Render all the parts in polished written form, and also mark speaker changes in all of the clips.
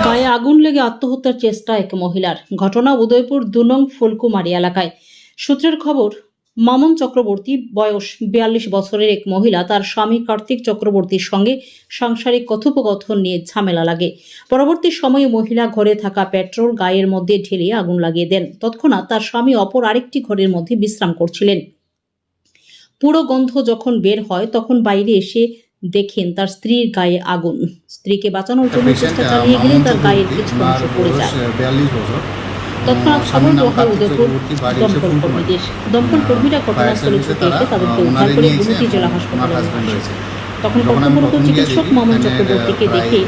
Speaker 1: গায়ে আগুন লেগে আত্মহত্যার চেষ্টা এক মহিলার। ঘটনা উদয়পুর ২ নং ফুলকুমারী এলাকায়। সূত্রের খবর, মামুন চক্রবর্তী বয়স ৪২ বছরের এক মহিলা তার স্বামী কার্তিক চক্রবর্তীর সঙ্গে সাংসারিক কথোপকথন নিয়ে ঝামেলা লাগে। পরবর্তী সময়ে মহিলা ঘরে থাকা পেট্রোল গায়ের মধ্যে ঢেলে আগুন লাগিয়ে দেন। তৎক্ষণাৎ তার স্বামী অপর আরেকটি ঘরের মধ্যে বিশ্রাম করছিলেন। পুরো গন্ধ যখন বের হয় তখন বাইরে এসে দেখেন তার স্ত্রীর গায়ে আগুন। স্ত্রীকে বাঁচানোর জন্য চেষ্টা চালিয়ে গেলে তার গায়ের কিছু অংশ পড়ে যায়। তৎক্ষণাৎ খবর দেওয়া হয় উদয়পুর দমকল কর্মীদের। দমকল কর্মীরা ঘটনাস্থলে ছুটে এসে তাদেরকে উদ্ধার করে গুমতি জেলা হাসপাতালে নিয়ে আসে। তখন কর্তব্যরত চিকিৎসক মামুন চক্রবর্তীকে দেখে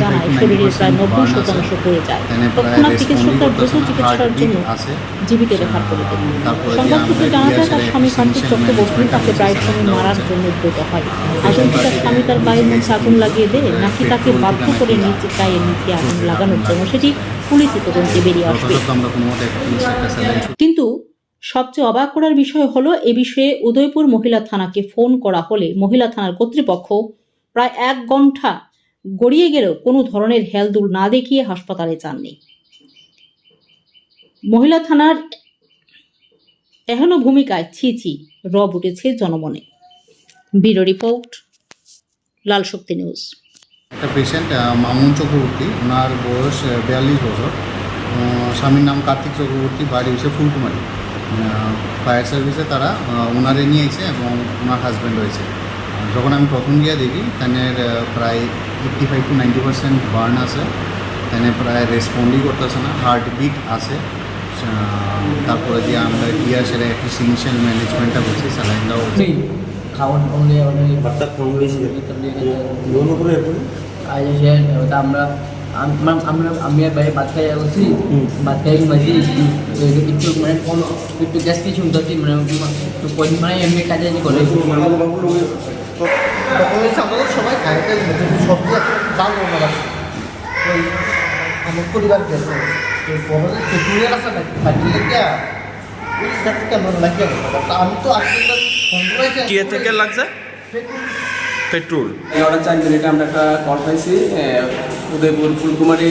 Speaker 1: জানায় শরীরের প্রায় ৯০% পড়ে যায়। তৎক্ষণাৎ চিকিৎসকরা দ্রুত চিকিৎসার জন্য জীবিত রেফার করে দেন। সংবাদ সূত্রে জানা যায় তার স্বামী কার্তিক চক্রবর্তী তাকে প্রায় সময় মারার জন্য উদ্যত হয়। আদৌ কি তার স্বামী তার গায়ের মধ্যে আগুন লাগিয়ে দেয় নাকি তাকে বাধ্য করে নিচে গায়ের নিচে আগুন লাগানোর জন্য সেটি পুলিশি তদন্তে বেরিয়ে আসবে। কিন্তু সবচেয়ে অবাক করার বিষয় হলো, এ বিষয়ে উদয়পুর মহিলা থানাকে ফোন করা হলে মহিলা থানার কর্তৃপক্ষ প্রায় ১ ঘন্টা গড়িয়ে গেলেও কোনো ধরনের হেলদোল না দেখিয়ে হাসপাতালে যাননি। মহিলা থানার এহেন ভূমিকায় ছি রব উঠেছে জনমনে। ব্যুরো রিপোর্ট, লাল শক্তি নিউজ।
Speaker 2: একটা পেশেন্ট মামুন চক্রবর্তী, ওনার বয়স ৪২ বছর। স্বামীর নাম কার্তিক চক্রবর্তী, বাড়ি হচ্ছে ফুলকুমারী। ফায়ার সার্ভিসে তারা ওনারে নিয়ে এসে এবং ওনার হাজব্যান্ড রয়েছে। যখন আমি প্রথম গিয়ে দেখি তাদের প্রায় 85 to 90% বার্ন আছে। তাদের প্রায় রেসপন্ডই করতেছে না, হার্টবিট আছে। তারপরে যে আমরা গিয়া সেটা একটু ইনিশিয়াল ম্যানেজমেন্টটা করছি, স্যালাইনটাও হচ্ছে।
Speaker 3: খাওয়ান কমলে
Speaker 4: বাচ্চা কম বেশি লোন উপরে
Speaker 3: আজ এসে আমরা আমি আর বাইরে ভাত খাই আসছি, ভাত খাই মাঝে একটু মানে একটু গ্যাস কিছু উঠছি, মানে একটু মানে এমনি কাজে করে
Speaker 5: আমাদের সবাই খাইতে সবজি চাল আমার পরিবার গেছে চতুর্থের আছে নাকি কেমন লাগে। আমি তো
Speaker 4: কে থেকে লাগছে পেট্রোল।
Speaker 6: 11:04 মিনিটে আমরা একটা কল পাইছি উদয়পুর ফুলকুমারী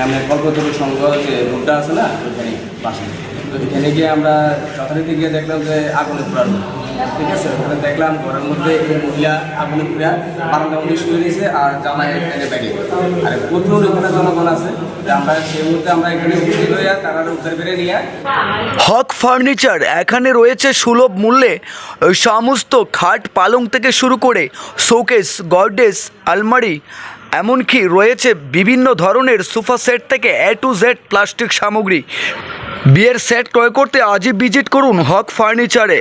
Speaker 6: আমরা কল্পতরু সংঘ যে রোডটা আছে না ওইখানে পাশে। তো এখানে গিয়ে আমরা যথারীতি গিয়ে দেখলাম যে আগুনে পুরার, ঠিক আছে। ওখানে দেখলাম ঘরের মধ্যে এই মহিলা আগুনে পুরা বারান্দার মধ্যে শুয়ে রয়েছে আর জামাই এখানে ব্যাগে। আর প্রচুর এখানে জনগণ আছে। আমরা সেই মুহূর্তে আমরা এখানে উপস্থিত হইয়া তারা উদ্ধার করে নিয়ে
Speaker 7: হক ফার্নিচার এখানে রয়েছে সুলভ মূল্যে সমস্ত খাট পালং থেকে শুরু করে শোকেস, গডরেজ, আলমারি, এমনকি রয়েছে বিভিন্ন ধরনের সোফা সেট থেকে A to Z প্লাস্টিক সামগ্রী। বিয়ের সেট ক্রয় করতে আজই ভিজিট করুন হক ফার্নিচারে।